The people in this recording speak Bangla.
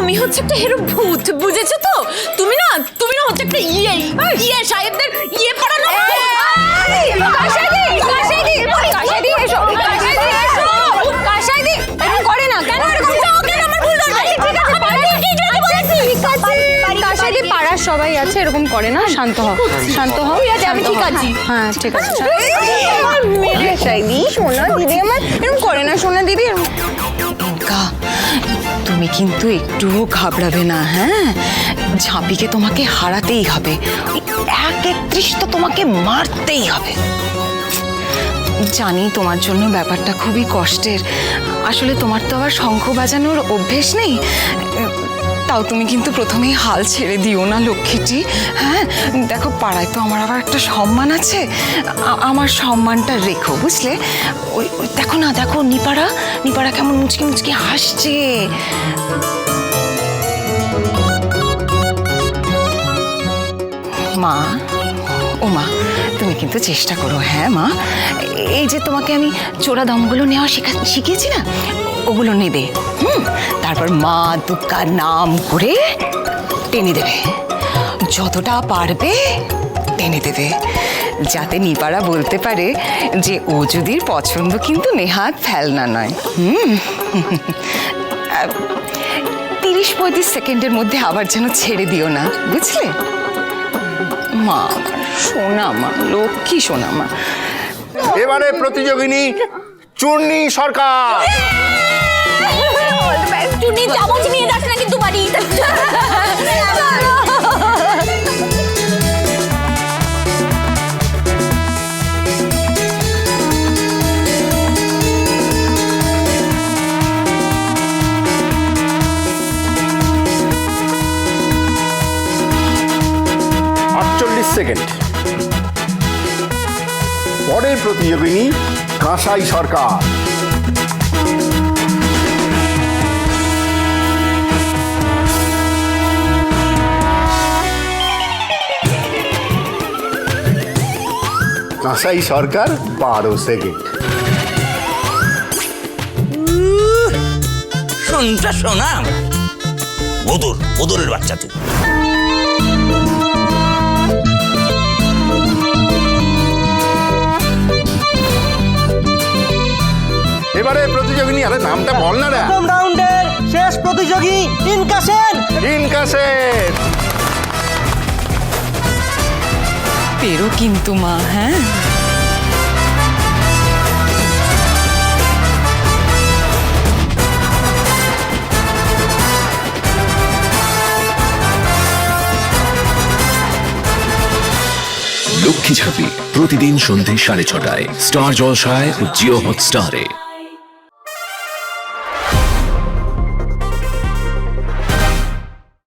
তুমি হচ্ছে একটা হেরো ভূত, বুঝেছো তো? তুমি না হচ্ছে একটা ইয়ে সাহেবদের ইয়ে পড়ানো। কাশাইদি এসো, কাশাইদি এরকম করে না কেন? এরকম কেন? আমার ভুল ধরবে। কাশাইদি পাড়ার সবাই আছে, এরকম করে না। শান্ত হও, শান্ত হও। আমি ঠিক আছি। হ্যাঁ ঠিক আছে। কাশাইদি সোনা দিদি আমার এরকম করে না, সোনা দিদি। তুমি কিন্তু একটুও ঘাবড়াবে না, হ্যাঁ? ঝাঁপিকে তোমাকে হারাতেই হবে, 1-31 তো তোমাকে মারতেই হবে। জানি তোমার জন্য ব্যাপারটা খুবই কষ্টের, আসলে তোমার তো আবার শঙ্খ বাজানোর অভ্যেস নেই। তাও তুমি কিন্তু প্রথমেই হাল ছেড়ে দিও না লক্ষ্মীটি, হ্যাঁ? দেখো পাড়ায় তো আমার আবার একটা সম্মান আছে, আমার সম্মানটা রেখো, বুঝলে? ওই দেখো না, দেখো নিপাড়া কেমন মুচকি মুচকি হাসছে। মা, ও মা, তুমি কিন্তু চেষ্টা করো, হ্যাঁ মা। এই যে তোমাকে আমি চোরা দমগুলো নেওয়া শিখিয়েছি না, ওগুলো নেবে, তারপর মা দুর্গার নাম করে টেনে দেবে, যতটা পারবে টেনে দেবে, যাতে নিপাড়া বলতে পারে যে ও যদি পছন্দ কিন্তু নেহাত ফেলনা নয়। 30-35 সেকেন্ডের মধ্যে আবার যেন ছেড়ে দিও না, বুঝলে? মা সোনা মা, লক্ষ্মী সোনা মা। এবারে প্রতিযোগিনী চূর্ণী সরকার। চূর্ণী চামচ নিয়ে যাস না কিন্তু বাড়ি। 48 সেকেন্ড। পরের প্রতিযোগিনী কাঁসাই সরকার। কাঁসাই সরকার 12 সেকেন্ড। শুনটা শোনা বদরের বাচ্চা তুই। এবারে প্রতিযোগিনী, আরে নামটা বল না রে। প্রথম রাউন্ডের শেষ প্রতিযোগী ইনকাসের। পেরো কিন্তু মা, হ্যাঁ? লক্ষ্মী ঝাঁপি প্রতিদিন সন্ধ্যে 6:30টায় স্টার জলসায় ও জিও হটস্টারে।